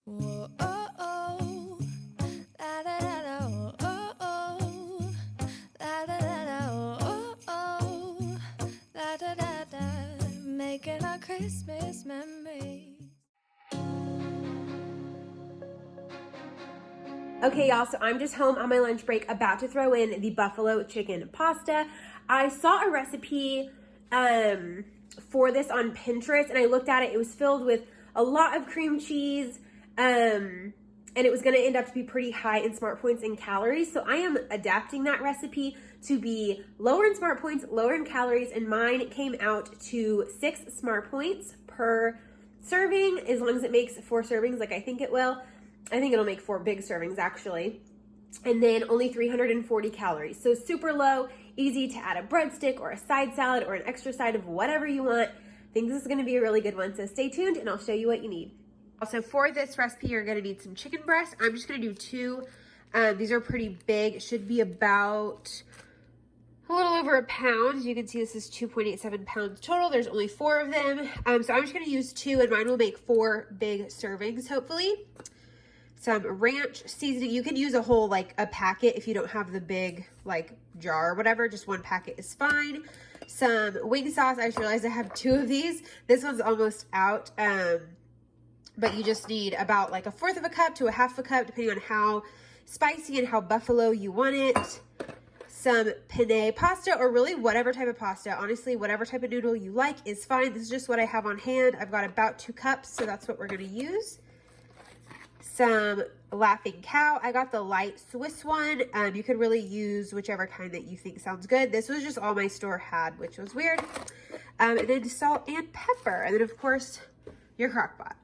Whoa, oh, oh. La, da, da, da, oh, oh, oh. La, da, da, da, oh, oh, oh. La, da, da, da. Making our Christmas memories. Okay, y'all, so I'm just home on my lunch break about to throw in the buffalo chicken pasta. I saw a recipe for this on Pinterest, and I looked at it. It was filled with a lot of cream cheese, and it was gonna end up to be pretty high in smart points and calories. So I am adapting that recipe to be lower in smart points, lower in calories, and mine came out to 6 smart points per serving, as long as it makes 4 servings like I think it will. I think it'll make 4 big servings actually. And then only 340 calories. So super low, easy to add a breadstick or a side salad or an extra side of whatever you want. I think this is gonna be a really good one. So stay tuned and I'll show you what you need. Also for this recipe, you're gonna need some chicken breast. I'm just gonna do 2. These are pretty big. It should be about a little over a pound. You can see this is 2.87 pounds total. There's only 4 of them. So I'm just gonna use 2 and mine will make 4 big servings, hopefully. Some ranch seasoning. You can use a whole, like a packet if you don't have the big like jar or whatever. Just 1 packet is fine. Some wing sauce. I just realized I have 2 of these. This one's almost out. But you just need about like 1/4 of a cup to 1/2 a cup, depending on how spicy and how buffalo you want it. Some penne pasta, or really whatever type of pasta. Honestly, whatever type of noodle you like is fine. This is just what I have on hand. I've got about 2 cups, so that's what we're gonna use. Some Laughing Cow. I got the light Swiss one. You could really use whichever kind that you think sounds good. This was just all my store had, which was weird. And then salt and pepper. And then of course, your Crockpot.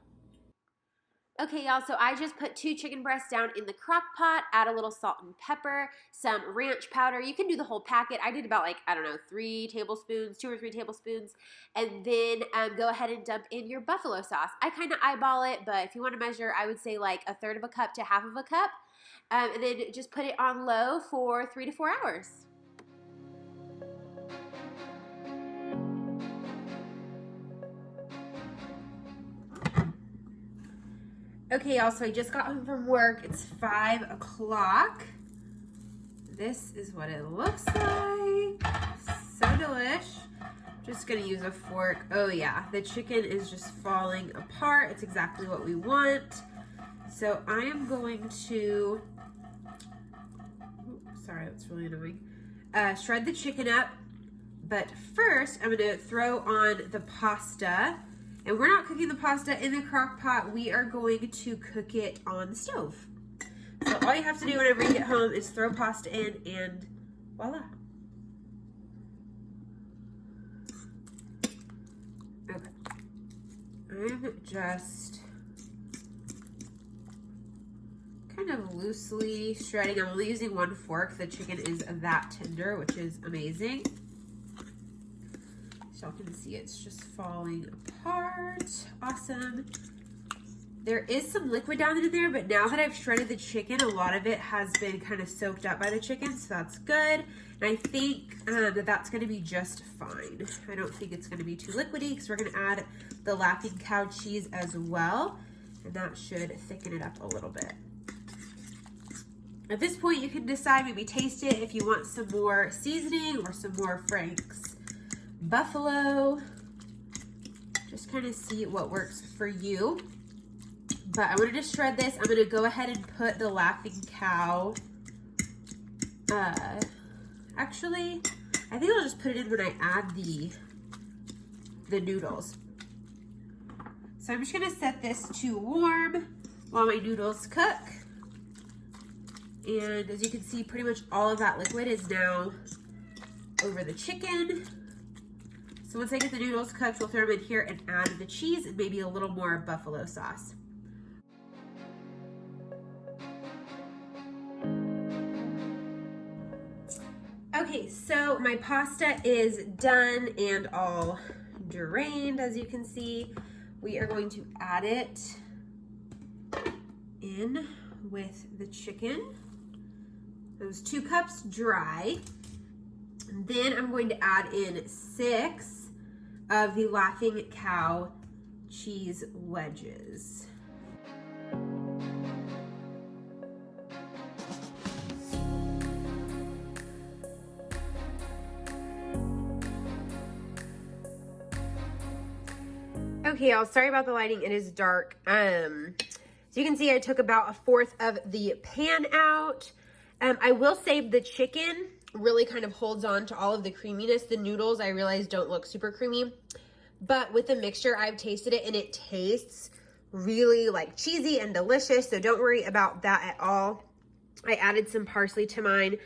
Okay, y'all, so I just put 2 chicken breasts down in the crock pot, add a little salt and pepper, some ranch powder. You can do the whole packet. I did about like, I don't know, 3 tablespoons, 2 or 3 tablespoons, and then go ahead and dump in your buffalo sauce. I kind of eyeball it, but if you want to measure, I would say like 1/3 of a cup to 1/2 of a cup, and then just put it on low for 3 to 4 hours. Okay, y'all, so I just got home from work. It's 5 o'clock. This is what it looks like. So delish. Just gonna use a fork. Oh yeah, the chicken is just falling apart. It's exactly what we want. So I am going to, sorry, that's really annoying. Shred the chicken up. But first, I'm gonna throw on the pasta. And we're not cooking the pasta in the crock pot. We are going to cook it on the stove. So all you have to do whenever you get home is throw pasta in and voila. Okay. I'm just kind of loosely shredding. I'm only using 1 fork. The chicken is that tender, which is amazing. Y'all can see it's just falling apart. Awesome. There is some liquid down in there, but now that I've shredded the chicken, a lot of it has been kind of soaked up by the chicken, so that's good. And I think that that's gonna be just fine. I don't think it's gonna be too liquidy because we're gonna add the Laughing Cow cheese as well, and that should thicken it up a little bit. At this point, you can decide, maybe taste it if you want some more seasoning or some more Frank's buffalo. Just kind of see what works for you. But I wanted to shred this. I'm gonna go ahead and put the Laughing Cow. Actually, I think I'll just put it in when I add the noodles. So I'm just gonna set this to warm while my noodles cook. And as you can see, pretty much all of that liquid is now over the chicken. So once I get the noodles cooked, we'll throw them in here and add the cheese and maybe a little more buffalo sauce. Okay, so my pasta is done and all drained, as you can see. We are going to add it in with the chicken. Those 2 cups dry. And then I'm going to add in 6 of the Laughing Cow cheese wedges. Okay, y'all, sorry about the lighting. It is dark. So you can see I took about 1/4 of the pan out. I will say the chicken really kind of holds on to all of the creaminess. The noodles, I realize, don't look super creamy. But with the mixture, I've tasted it and it tastes really like cheesy and delicious. So don't worry about that at all. I added some parsley to mine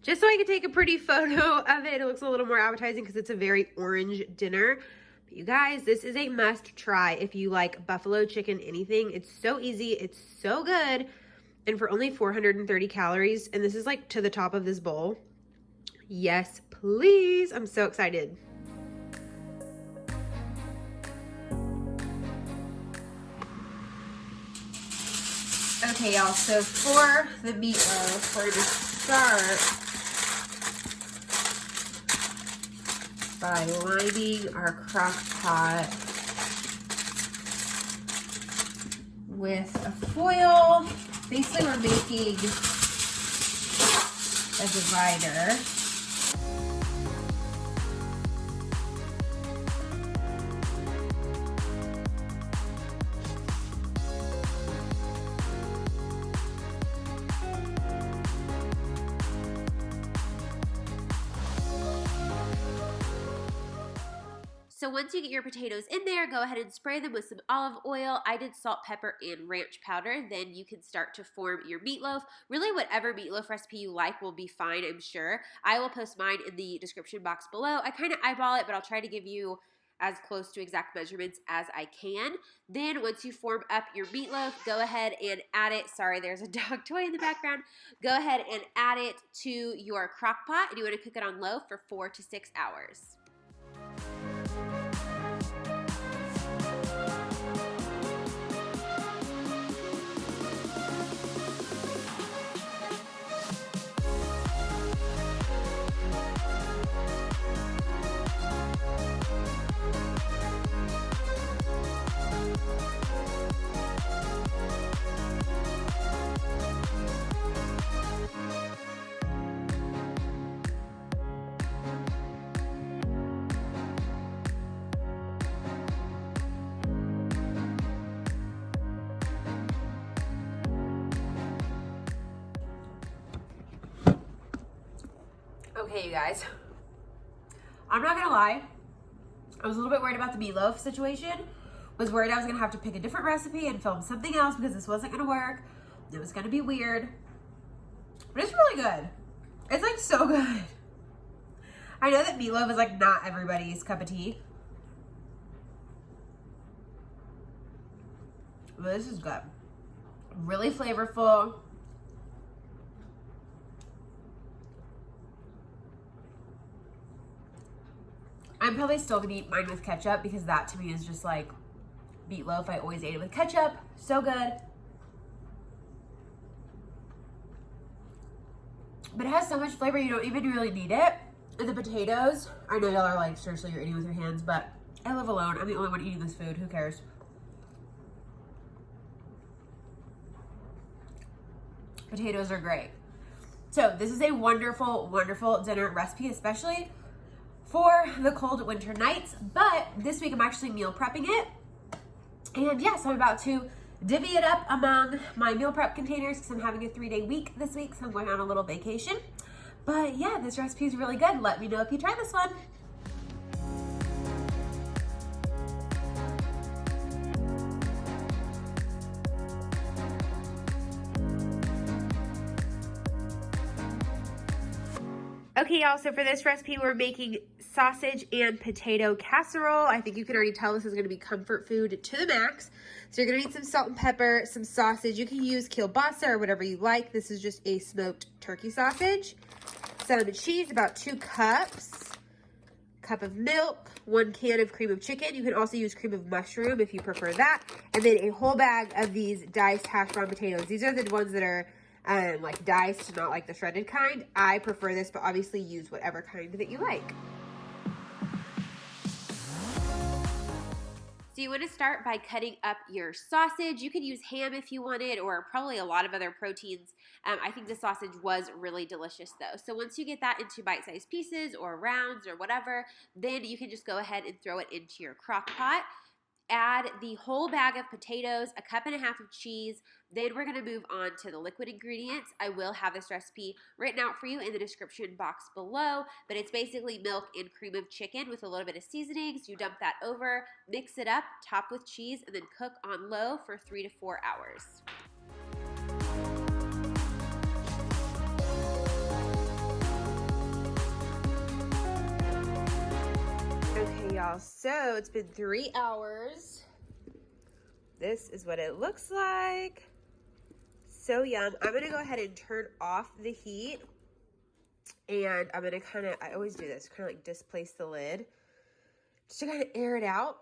just so I could take a pretty photo of it. It looks a little more appetizing because it's a very orange dinner. But you guys, this is a must try if you like buffalo chicken anything. It's so easy. It's so good. And for only 430 calories, and this is like to the top of this bowl. Yes, please. I'm so excited. Okay, y'all, so for the meatloaf, we're going to start by lining our crock pot with a foil. Basically, we're making a divider. So once you get your potatoes in there, go ahead and spray them with some olive oil. I did salt, pepper, and ranch powder. Then you can start to form your meatloaf. Really, whatever meatloaf recipe you like will be fine, I'm sure. I will post mine in the description box below. I kind of eyeball it, but I'll try to give you as close to exact measurements as I can. Then once you form up your meatloaf, go ahead and add it. Sorry, there's a dog toy in the background. Go ahead and add it to your crock pot, and you want to cook it on low for 4 to 6 hours. Okay, you guys, I'm not gonna lie, I was a little bit worried about the meatloaf situation. Was worried I was gonna have to pick a different recipe and film something else because this wasn't gonna work. It was gonna be weird, but it's really good. It's like so good. I know that meatloaf is like not everybody's cup of tea, but this is good. Really flavorful. I'm probably still gonna eat mine with ketchup because that to me is just like meatloaf. I always ate it with ketchup. So good. But it has so much flavor you don't even really need it. And the potatoes, I know y'all are like, seriously, you're eating with your hands, but I live alone. I'm the only one eating this food. Who cares? Potatoes are great. So this is a wonderful, wonderful dinner recipe, especially for the cold winter nights. But this week I'm actually meal prepping it. And yes, I'm about to divvy it up among my meal prep containers because I'm having a 3-day week this week, so I'm going on a little vacation. But yeah, this recipe is really good. Let me know if you try this one. Okay, y'all, so for this recipe, we're making sausage and potato casserole. I think you can already tell this is going to be comfort food to the max. So you're going to need some salt and pepper, some sausage. You can use kielbasa or whatever you like. This is just a smoked turkey sausage. Some cheese, about 2 cups. Cup of milk, 1 can of cream of chicken. You can also use cream of mushroom if you prefer that. And then a whole bag of these diced hash brown potatoes. These are the ones that are like diced, not like the shredded kind. I prefer this, but obviously use whatever kind that you like. So you want to start by cutting up your sausage. You can use ham if you wanted, or probably a lot of other proteins. I think the sausage was really delicious though. So once you get that into bite-sized pieces or rounds or whatever, then you can just go ahead and throw it into your crock pot. Add the whole bag of potatoes, a cup and a half of cheese. Then we're going to move on to the liquid ingredients. I will have this recipe written out for you in the description box below, but it's basically milk and cream of chicken with a little bit of seasonings. You dump that over, mix it up, top with cheese, and then cook on low for 3 to 4 hours. Okay, y'all, so it's been 3 hours. This is what it looks like. So yum. I'm gonna go ahead and turn off the heat, and I'm gonna I always do this, kind of like displace the lid just to kind of air it out.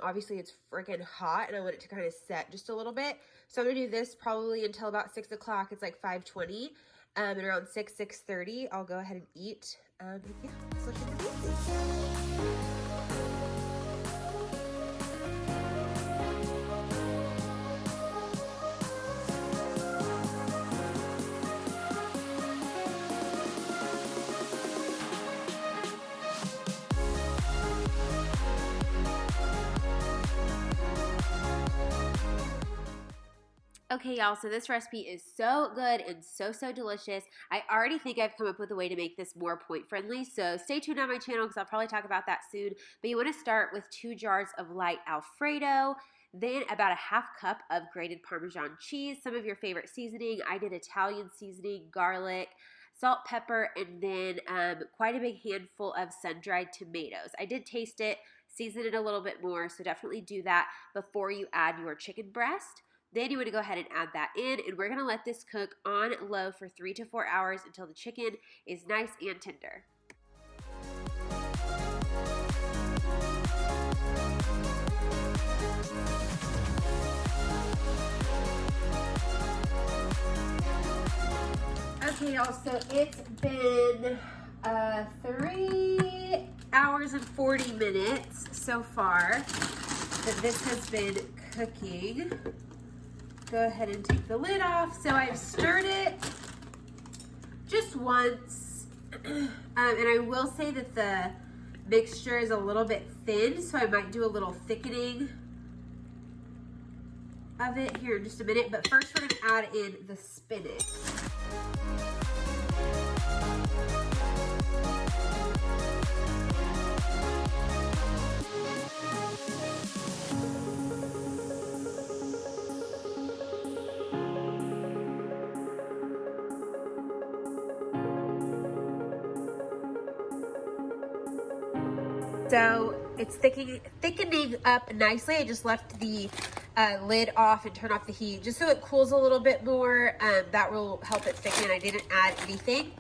Obviously it's freaking hot and I want it to kind of set just a little bit. So I'm gonna do this probably until about 6 o'clock. It's like 5:20. And around 6:30, I'll go ahead and eat. Yeah, let's look at the meat. Okay, y'all, so this recipe is so good and so delicious. I already think I've come up with a way to make this more point-friendly, so stay tuned on my channel because I'll probably talk about that soon. But you want to start with 2 jars of light Alfredo, then about a half cup of grated Parmesan cheese, some of your favorite seasoning. I did Italian seasoning, garlic, salt, pepper, and then quite a big handful of sun-dried tomatoes. I did taste it, season it a little bit more, so definitely do that before you add your chicken breast. Then you want to go ahead and add that in, and we're going to let this cook on low for 3 to 4 hours until the chicken is nice and tender. Okay, y'all, so it's been 3 hours and 40 minutes so far that this has been cooking. Go ahead and take the lid off. So I've stirred it just once, and I will say that the mixture is a little bit thin, so I might do a little thickening of it here in just a minute. But first we're going to add in the spinach. So it's thickening up nicely. I just left the lid off and turn off the heat just so it cools a little bit more. That will help it thicken. I didn't add anything.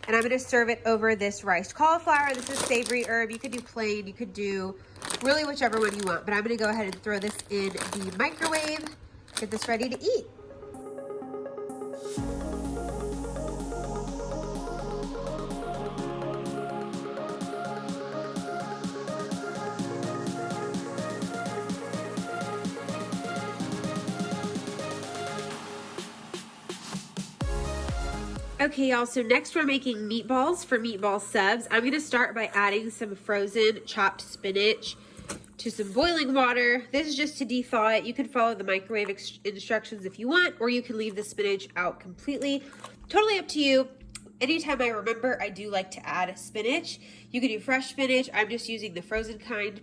And I'm going to serve it over this riced cauliflower. This is savory herb. You could do plain. You could do really whichever one you want. But I'm going to go ahead and throw this in the microwave. Get this ready to eat. Okay, y'all, so next we're making meatballs for meatball subs. I'm going to start by adding some frozen chopped spinach to some boiling water. This is just to thaw it. You can follow the microwave instructions if you want, or you can leave the spinach out completely. Totally up to you. Anytime I remember, I do like to add spinach. You can do fresh spinach. I'm just using the frozen kind.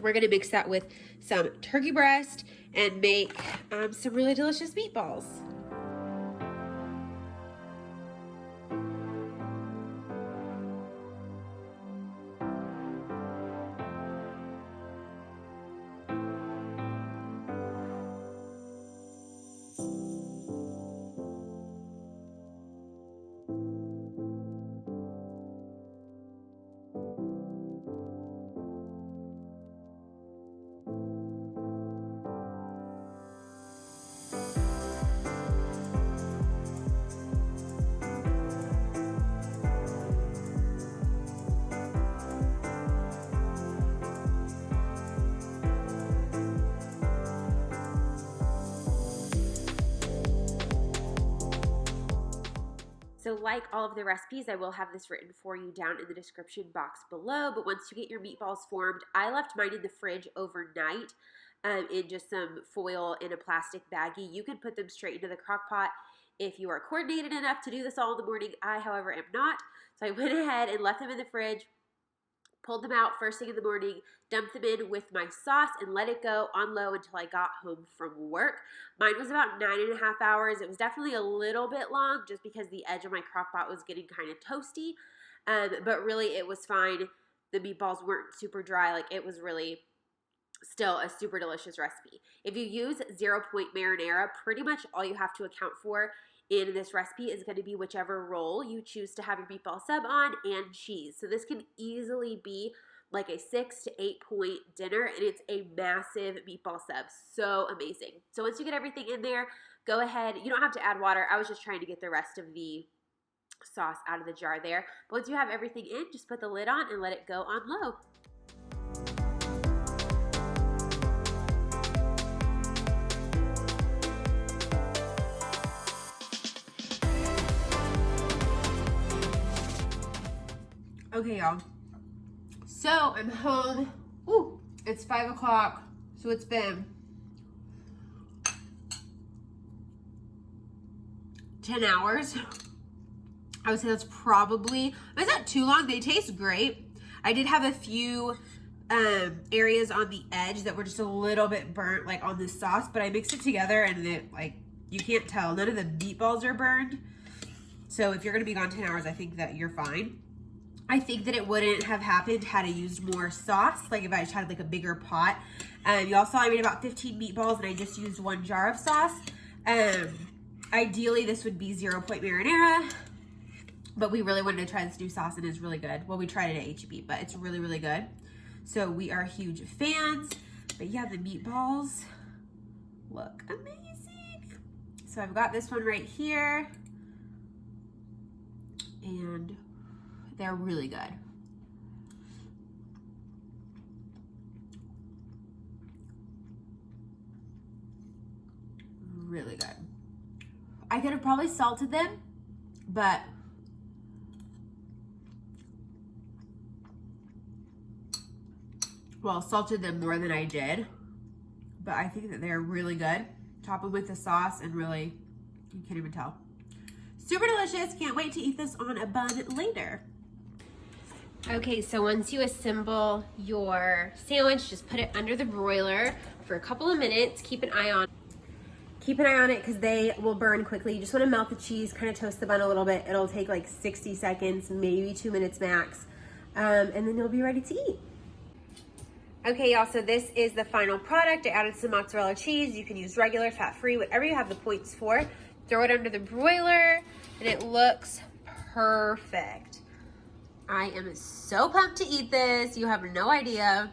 We're going to mix that with some turkey breast and make some really delicious meatballs. So like all of the recipes, I will have this written for you down in the description box below. But once you get your meatballs formed, I left mine in the fridge overnight in just some foil in a plastic baggie. You can put them straight into the crock pot if you are coordinated enough to do this all in the morning. I, however, am not. So I went ahead and left them in the fridge, pulled them out first thing in the morning, dumped them in with my sauce, and let it go on low until I got home from work. Mine was about 9.5 hours. It was definitely a little bit long just because the edge of my crock pot was getting kind of toasty, but really it was fine. The meatballs weren't super dry. Like, it was really still a super delicious recipe. If you use 0 point marinara, pretty much all you have to account for in this recipe is going to be whichever roll you choose to have your meatball sub on and cheese. So this can easily be like a 6 to 8 point dinner, and it's a massive meatball sub. So amazing. So once you get everything in there, go ahead. You don't have to add water. I was just trying to get the rest of the sauce out of the jar there. But once you have everything in, just put the lid on and let it go on low. Okay, y'all. So I'm home. Ooh, it's 5 o'clock. So it's been 10 hours. I would say that's probably, it's not too long. They taste great. I did have a few areas on the edge that were just a little bit burnt, like on the sauce, but I mixed it together and it, like, you can't tell. None of the meatballs are burned. So if you're gonna be gone 10 hours, I think that you're fine. I think that it wouldn't have happened had I used more sauce, like if I just had like a bigger pot. You all saw I made about 15 meatballs and I just used 1 jar of sauce. Ideally, this would be 0 point marinara, but we really wanted to try this new sauce and it's really good. Well, we tried it at H-E-B, but it's really, really good. So we are huge fans. But yeah, the meatballs look amazing. So I've got this one right here. And they're really good. Really good. I could have probably salted them, but well, salted them more than I did. But I think that they're really good. Top them with the sauce and really, you can't even tell. Super delicious. Can't wait to eat this on a bun later. Okay, so once you assemble your sandwich, just put it under the broiler for a couple of minutes. Keep an eye on it because they will burn quickly. You just want to melt the cheese, kind of toast the bun a little bit. It'll take like 60 seconds, maybe 2 minutes max, and then you'll be ready to eat. Okay, y'all, so this is the final product. I added some mozzarella cheese. You can use regular, fat-free, whatever you have the points for. Throw it under the broiler, and it looks perfect. I am so pumped to eat this. You have no idea.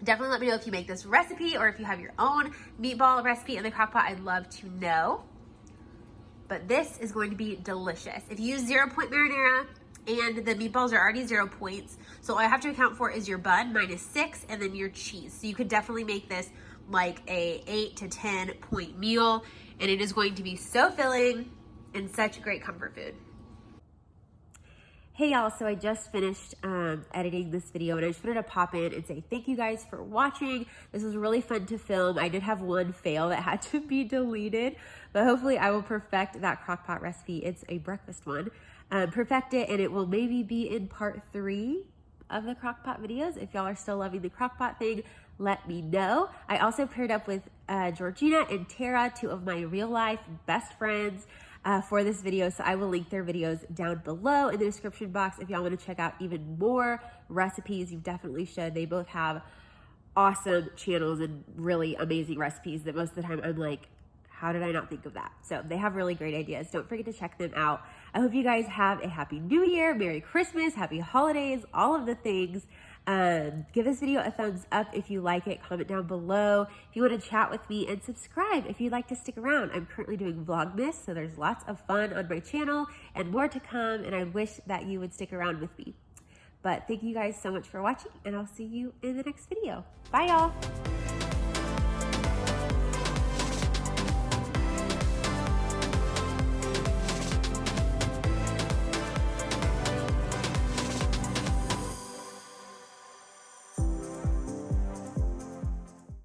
Definitely let me know if you make this recipe or if you have your own meatball recipe in the crock pot. I'd love to know. But this is going to be delicious. If you use 0 point marinara and the meatballs are already 0 points, so all I have to account for is your bun, minus 6, and then your cheese. So you could definitely make this like a 8 to 10 point meal, and it is going to be so filling and such great comfort food. Hey y'all, so I just finished editing this video and I just wanted to pop in and say thank you guys for watching. This was really fun to film. I did have one fail that had to be deleted, but hopefully I will perfect that crockpot recipe. It's a breakfast one. Perfect it, and it will maybe be in part 3 of the crockpot videos. If y'all are still loving the crockpot thing, let me know. I also paired up with Georgina and Tara, 2 of my real life best friends, for this video, so I will link their videos down below in the description box if y'all want to check out even more recipes. You definitely should. They both have awesome channels and really amazing recipes that most of the time I'm like, how did I not think of that? So they have really great ideas. Don't forget to check them out. I hope you guys have a happy new year, Merry Christmas, happy holidays, all of the things. Give this video a thumbs up if you like it. Comment down below if you want to chat with me, and subscribe if you'd like to stick around. I'm currently doing Vlogmas, so there's lots of fun on my channel and more to come, and I wish that you would stick around with me. But thank you guys so much for watching, and I'll see you in the next video. Bye, y'all.